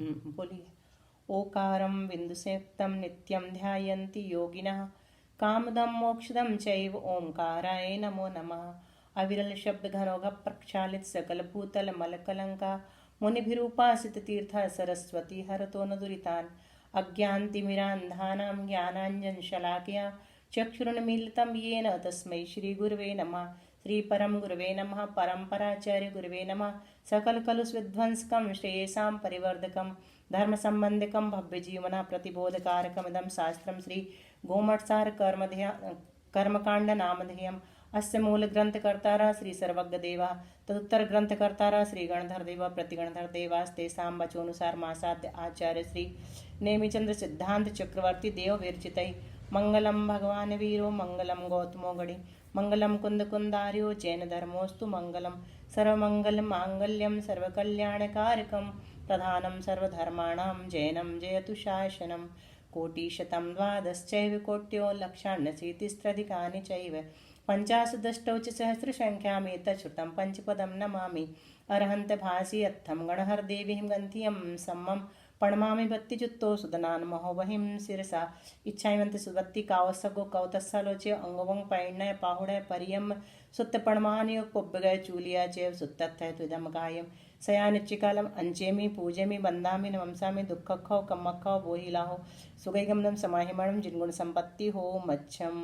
बोलिए। ओकारं बिन्दुसंयुक्तं नित्यं ध्यायन्ति योगिनः कामदं मोक्षदं चैव ओंकाराय नमो नमः। अविरल शब्द घनौघ प्रक्षालित सकल भूतल मलकलंका मुनिभिरूपासित तीर्थ सरस्वती हरतो न दुरितान् अज्ञानतिमिरान्धानां ज्ञानाञ्जनशलाकया चक्षुरुन्मीलितं येन तस्मै श्रीगुरवे नमः। श्रीपरम गुरवे नमः। परम्पराचार्य गुरवे नमः। सकलकलुषविध्वंसकं श्रेयसां परिवर्धकं धर्मसम्बन्धकं भव्यजीवना प्रतिबोधकारकमिदं शास्त्रं श्री गोमठसार कर्मकाण्ड नामधेयम्। अस्य मूलग्रन्थकर्तारः श्री सर्वज्ञदेवः तदुत्तरग्रन्थकर्तारः श्री गणधरदेवः प्रतिगणधरदेवास्तेषां वचोनुसार मासाद्य आचार्य श्री नेमिचंद्र सिद्धांत चक्रवर्ती देव विरचितैः। मंगलम भगवान वीरो मंगलम गौतमो गणि मंगलम कुंद कुंदार्यो जैन धर्मोस्तु मंगलम सर्वमंगल मांगल्यम सर्वकल्याणकारकम प्रधानम सर्वधर्माणां जैनम जयतु शासनम। कोटिशतं द्वादश्चैव कोट्यो लक्षाण्यशीतिस्रधिकानि चैव पञ्चाशदष्टौ च सहस्रसङ्ख्यामेतच्छ्रुतं पंचपदं नमामि। अरहन्त भासि अत्थं गणहरदेवीं गन्धियं सम्मं प्रणमामि भक्तिजुत्तो सुदनान् महोबहिं शिरसा। इच्छावन्त सुवत्ति कावसगो कौतस्सलोच्य अंगवं पैण्य पाहुडय परियम सुत्त प्रणमान्यो पुब्बगय चूलिया चैव सुत्तत्थय त्विदं कायं सयानिच्चिकालम अंचेमि पूजेमि वन्दामि नमंसामि दुःखखौ कम्मखौ बोहिलाहो सुगैगमनं समाहिमणं जिन्गुण संपत्ति हो मच्छम।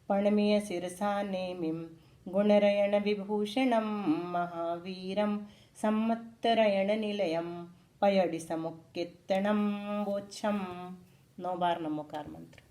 प्रणमीय शिरसा नेमिं गुणरयण विभूषणं महावीरं सम्मत्तरयण निलयं पयडि समुक्कीर्तनं वोच्छम। 9 बार नमोकार मंत्र।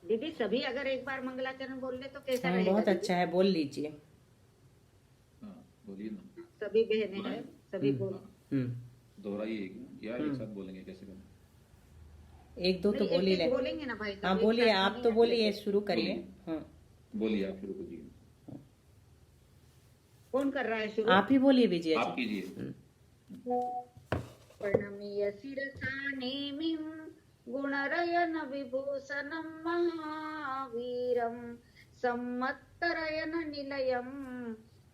दीदी सभी अगर एक बार मंगलाचरण बोल ले तो कैसा रहेगा? बहुत अच्छा है, बोल लीजिए। बोलिए ना। सभी बहनें हैं, सभी बोल। दोहराइए यार, एक साथ बोलेंगे कैसे करें? एक दो तो बोल ही ले। बोलेंगे ना भाई। हाँ बोलिए, आप तो बोलिए, शुरू करिए। बोलिए, आप शुरू कीजिए। कौन कर रहा है शुरू? आप ही बोलिए विजय जी। आप कीजिए। प्रणमीय शिरसा नेमिं गुणरयन विभूषणं महावीरं सम्मत्तरयन निलयं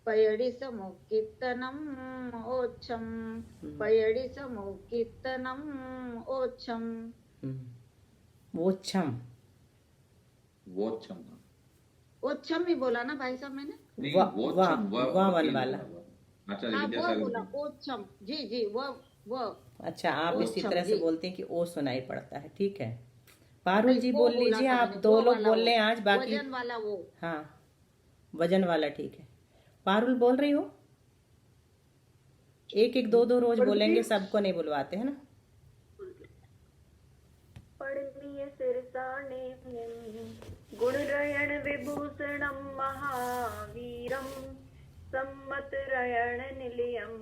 पयडि समुक्कीर्तनं ओच्छम। पयडि समुक्कीर्तनं ओच्छम। वोच्छम। वोच्छम। ओच्छम ही बोला ना भाई साहब मैंने? वाह वाला। अच्छा, वो बोला ओच्छम। जी जी वो। अच्छा, आप इसी तरह से बोलते हैं कि ओ सुनाई पड़ता है, ठीक है। पारुल जी बोल लीजिए, आप 2 लोग बोल रहे हैं आज, बाकी वजन वाला वो। हाँ वजन वाला, ठीक है। पारुल बोल रही हो? एक 2 रोज बोलेंगे, सबको नहीं बुलवाते है ना। प्रणमीय शिरसा नेमिं गुणरयण विभूषणं महावीरं सम्मत्तरयण निलयं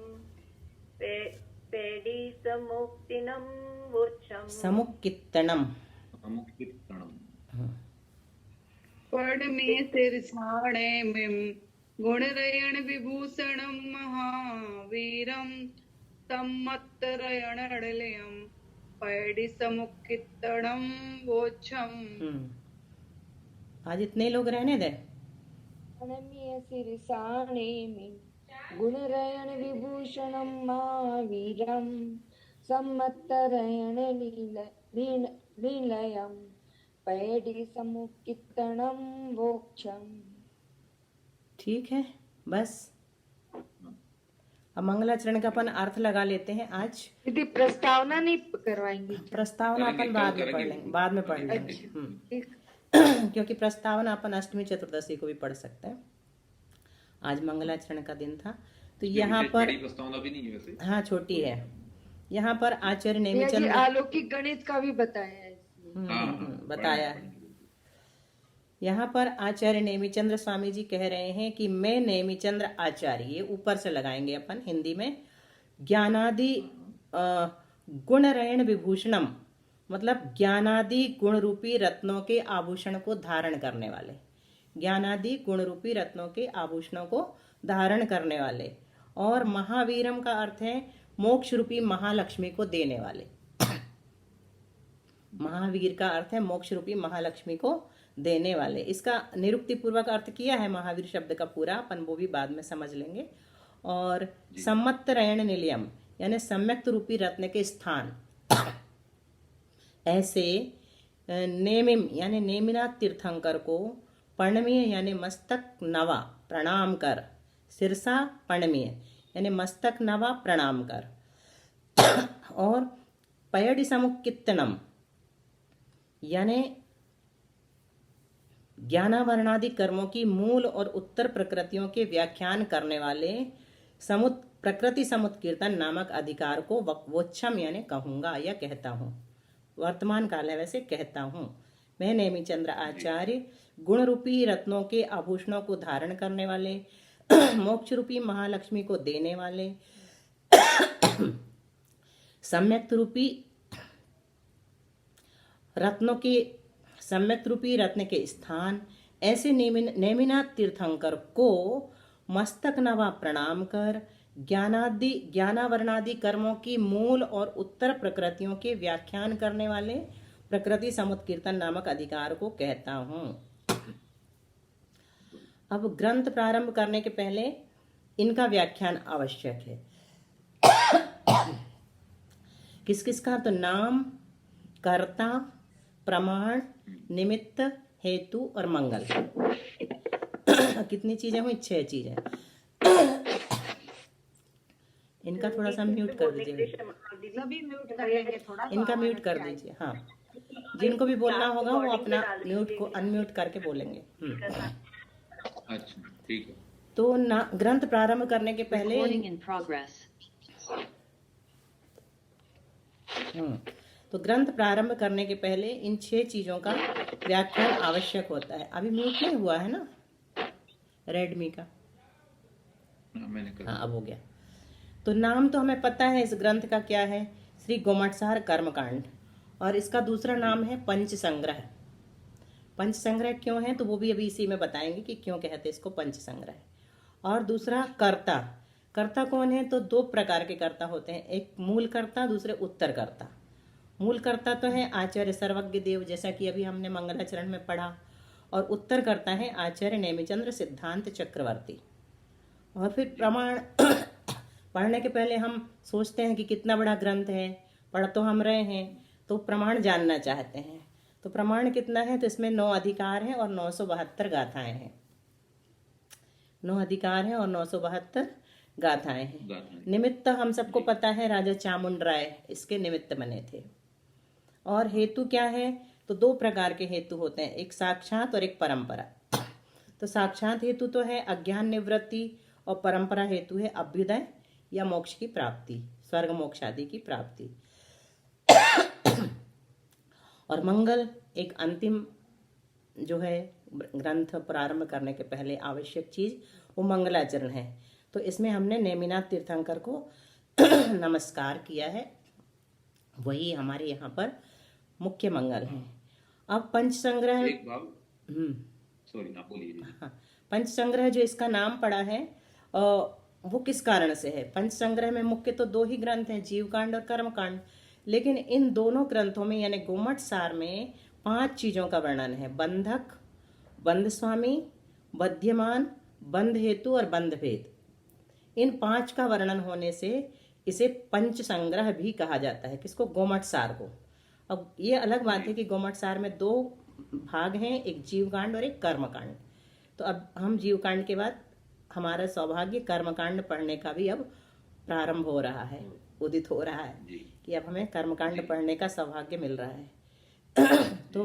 पेडि समुक्तिनं वोच्छम। समुक्कीर्तनम। प्रणमीय शिरसा नेमिं गुणरयण विभूषणं महावीरं सम्मत्तरयण निलयं पैडी समुक्कीर्तनम वोच्छम। आज इतने लोग रहने दे। प्रणमीय शिरसा नेमिं गुणरयण विभूषणं महावीरं सम्मत्तरयण निलयं पैडी समुक्कीर्तनं वोच्छम। ठीक है, बस अब मंगलाचरण का अपन अर्थ लगा लेते हैं आज। दीदी प्रस्तावना नहीं करवाएंगी? प्रस्तावना अपन बाद में पढ़ लेंगे। क्योंकि प्रस्तावना अपन अष्टमी चतुर्दशी को भी पढ़ सकते हैं। आज मंगलाचरण का दिन था, तो यहाँ पर प्रस्तावना भी नहीं है वैसे। हाँ छोटी है। यहाँ पर आचार्य भैया जी नेमिचंद्र अलौकिक गणित का भी बताया है इसमें। बताया है। यहाँ पर आचार्य नेमिचंद्र स्वामी जी कह रहे हैं कि मैं नेमिचंद्र आचार्य, ये ऊपर से लगाएंगे अपन हिंदी में, ज्ञानादि गुणरयण विभूषणम, मतलब ज्ञानादि गुण रूपी रत्नों के आभूषण को धारण करने वाले, ज्ञानादि गुण रूपी रत्नों के आभूषणों को धारण करने वाले। और महावीरम का अर्थ है मोक्ष रूपी महालक्ष्मी को देने वाले। महावीर का अर्थ है मोक्ष रूपी महालक्ष्मी को देने वाले। इसका निरुक्ति पूर्वक अर्थ किया है महावीर शब्द का पूरा, अपन वो भी बाद में समझ लेंगे। और सम्मत रयण निलयम यानी सम्यक्त रूपी रत्न के स्थान। ऐसे नेमिम यानी नेमिनाथ तीर्थंकर को पर्णमीय यानी मस्तक नवा प्रणाम कर, सिरसा पर्णमीय यानी मस्तक नवा प्रणाम कर। और पयडि समुख कीर्तनम यानी ज्ञानावरणादि कर्मों की मूल और उत्तर प्रकृतियों के व्याख्यान करने वाले प्रकृति समुत्कीर्तन नामक अधिकार को वोच्छम यानी कहूंगा या कहता हूँ। वर्तमान काल है वैसे कहता हूँ। मैं नेमिचंद्र आचार्य गुण रूपी रत्नों के आभूषणों को धारण करने वाले, मोक्ष रूपी महालक्ष्मी को देने वाले, सम्यक्त रूपी रत्न के स्थान ऐसे नेमिनाथ तीर्थंकर को मस्तक नवा प्रणाम कर ज्ञानावरणादि कर्मों की मूल और उत्तर प्रकृतियों के व्याख्यान करने वाले प्रकृति समुत्कीर्तन नामक अधिकार को कहता हूँ। अब ग्रंथ प्रारंभ करने के पहले इनका व्याख्यान आवश्यक है। किस किस का? तो नाम, कर्ता, प्रमाण, निमित्त, हेतु और मंगल। कितनी चीजें हुई? 6 चीजें। इनका थोड़ा सा म्यूट कर दीजिए, सभी म्यूट कर लेंगे थोड़ा, इनका म्यूट कर दीजिए। हाँ, जिनको भी बोलना होगा वो अपना म्यूट को अनम्यूट करके बोलेंगे। अच्छा ठीक है। तो ग्रंथ प्रारंभ करने के पहले तो ग्रंथ प्रारंभ करने के पहले इन 6 चीजों का व्याख्यान आवश्यक होता है। अभी म्यूट नहीं हुआ है ना रेडमी का? मैंने कर हाँ, अब हो गया। तो नाम तो हमें पता है इस ग्रंथ का क्या है, श्री गोमटसार कर्मकांड। और इसका दूसरा नाम है पंच संग्रह। पंच संग्रह क्यों है तो वो भी अभी इसी में बताएंगे कि क्यों कहते हैं इसको पंच संग्रह। और दूसरा कर्ता। कर्ता कौन है? तो 2 प्रकार के कर्ता होते हैं, एक मूल कर्ता, दूसरे उत्तर कर्ता। मूल कर्ता तो है आचार्य सर्वज्ञ देव, जैसा कि अभी हमने मंगलाचरण में पढ़ा। और उत्तर कर्ता है आचार्य नेमिचंद्र सिद्धांत चक्रवर्ती। और फिर प्रमाण। पढ़ने के पहले हम सोचते हैं कि कितना बड़ा ग्रंथ है, पढ़ तो हम रहे हैं, तो प्रमाण जानना चाहते हैं। तो प्रमाण कितना है? तो इसमें 9 अधिकार हैं और 972 गाथाएं हैं। 9 अधिकार हैं और 972 गाथाएं हैं। निमित्त हम सबको पता है, राजा चामुंड राय इसके निमित्त बने थे। और हेतु क्या है? तो 2 प्रकार के हेतु होते हैं, एक साक्षात और एक परंपरा। तो साक्षात हेतु तो है अज्ञान निवृत्ति, और परंपरा हेतु है अभ्युदय या मोक्ष की प्राप्ति, स्वर्ग मोक्ष आदि की प्राप्ति। और मंगल एक अंतिम जो है ग्रंथ प्रारंभ करने के पहले आवश्यक चीज, वो मंगलाचरण है। तो इसमें हमने नेमिनाथ तीर्थंकर को नमस्कार किया है, वही हमारे यहाँ पर मुख्य मंगल है। अब पंच संग्रह, एक भाव सॉरी आप बोलिए। हाँ, पंच संग्रह जो इसका नाम पड़ा है वो किस कारण से है? पंच संग्रह में मुख्य तो 2 ही ग्रंथ हैं, जीवकांड और कर्मकांड। लेकिन इन दोनों ग्रंथों में यानी गोमट सार में 5 चीजों का वर्णन है, बंधक, बंध स्वामी, बध्यमान, बंध हेतु और बंध भेद। इन 5 का वर्णन होने से इसे पंच संग्रह भी कहा जाता है। किसको? गोमट सार को। अब ये अलग बात है कि गोमट सार में 2 भाग हैं, एक जीवकांड और एक कर्मकांड। तो अब हम जीवकांड के बाद हमारा सौभाग्य कर्मकांड पढ़ने का भी अब प्रारंभ हो रहा है, उदित हो रहा है कि अब हमें कर्मकांड पढ़ने का सौभाग्य मिल रहा है। तो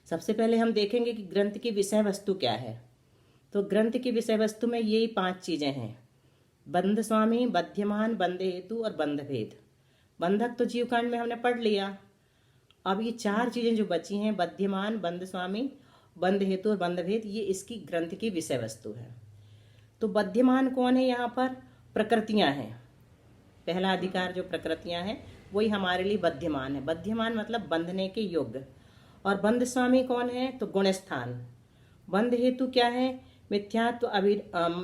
सबसे पहले हम देखेंगे कि ग्रंथ की विषय वस्तु क्या है। तो ग्रंथ की विषय वस्तु में यही 5 चीजें हैं, बंध स्वामी, बध्यमान, बंध हेतु और बंध भेद। बंधक तो जीवकांड में हमने पढ़ लिया। अब ये 4 चीजें जो बची हैं, बध्यमान, बंध स्वामी, बंध हेतु और बंध भेद, ये इसकी ग्रंथ की विषय वस्तु है। तो बध्यमान कौन है? यहाँ पर प्रकृतियां हैं। पहला अधिकार जो प्रकृतियां हैं वही हमारे लिए बध्यमान है। बध्यमान मतलब बंधने के योग्य। और बंध स्वामी कौन है? तो गुणस्थान। बंध हेतु क्या है? मिथ्यात्व,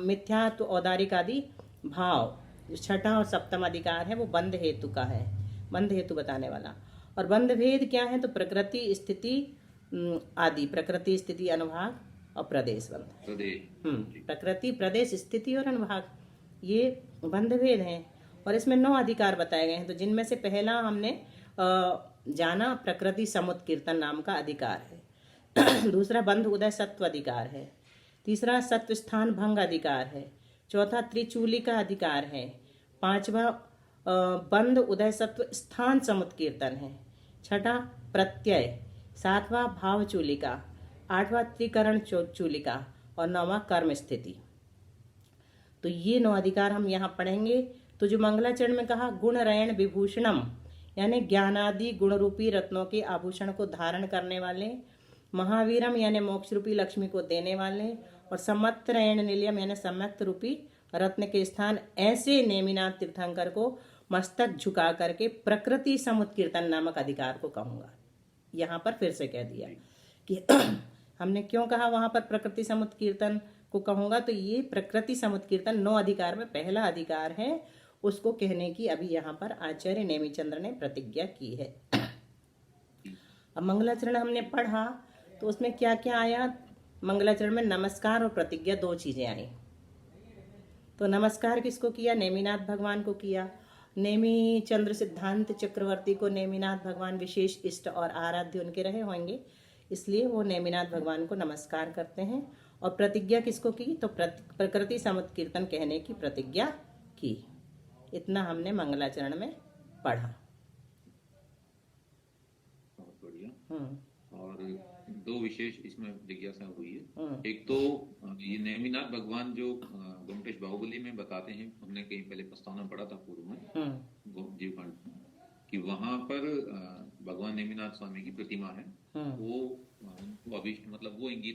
मिथ्यात्व, औदारिक आदि भाव। जो छठा और सप्तम अधिकार है वो बंध हेतु का है, बंध हेतु बताने वाला। और बंध भेद क्या है? तो प्रकृति, स्थिति आदि, प्रकृति, स्थिति, अनुभाग और प्रदेश बंध। प्रकृति, प्रदेश, स्थिति और अनुभाग, ये बंध भेद हैं। और इसमें 9 अधिकार बताए गए हैं। तो जिनमें से पहला हमने जाना प्रकृति समुत्कीर्तन नाम का अधिकार है। दूसरा बंध उदय सत्व अधिकार है। तीसरा सत्व स्थान भंग अधिकार है। चौथा त्रिचूली का अधिकार है। 5वां बंध उदय सत्व स्थान समुत्कीर्तन है। छठा प्रत्यय। 7वां भाव चूलिका। 8वां त्रिकरण चूलिका और 9वां कर्म स्थिति। तो ये 9 अधिकार हम यहाँ पढ़ेंगे। तो जो मंगलाचरण में कहा गुण रयण विभूषणम, यानी ज्ञानादि गुण रूपी रत्नों के आभूषण को धारण करने वाले, महावीरम यानी मोक्ष रूपी लक्ष्मी को देने वाले, और सम्मत रयण निलयम यानी सम्यक्त रूपी रत्न के स्थान ऐसे नेमिनाथ तीर्थंकर को मस्तक झुका करके प्रकृति समुत्कीर्तन नामक अधिकार को कहूंगा। यहाँ पर फिर से कह दिया कि हमने क्यों कहा वहां पर प्रकृति समुत्कीर्तन को कहूंगा। तो ये प्रकृति समुत्कीर्तन 9 अधिकार में पहला अधिकार है, उसको कहने की अभी यहाँ पर आचार्य नेमिचंद्र ने प्रतिज्ञा की है। अब मंगलाचरण हमने पढ़ा तो उसमें क्या क्या आया? मंगलाचरण में नमस्कार और प्रतिज्ञा 2 चीजें आई। तो नमस्कार किसको किया? नेमिनाथ भगवान को किया। नेमी चंद्र सिद्धांत चक्रवर्ती को नेमिनाथ भगवान विशेष इष्ट और आराध्य उनके रहे होंगे, इसलिए वो नेमिनाथ भगवान को नमस्कार करते हैं। और प्रतिज्ञा किसको की? तो प्रकृति समुत्कीर्तन कहने की प्रतिज्ञा की। इतना हमने मंगलाचरण में पढ़ा। बहुत बढ़िया। और 2 विशेष इसमें जिज्ञासा हुई है। एक तो ये नेमिनाथ भगवान जो गोमटेश बाहुबली में बताते हैं, हमने कहीं पहले प्रस्तावना पढ़ा था पूर्व में जीवकांड में, कि वहां पर भगवान नेमिनाथ स्वामी की प्रतिमा है। वो अभी मतलब वो इंगित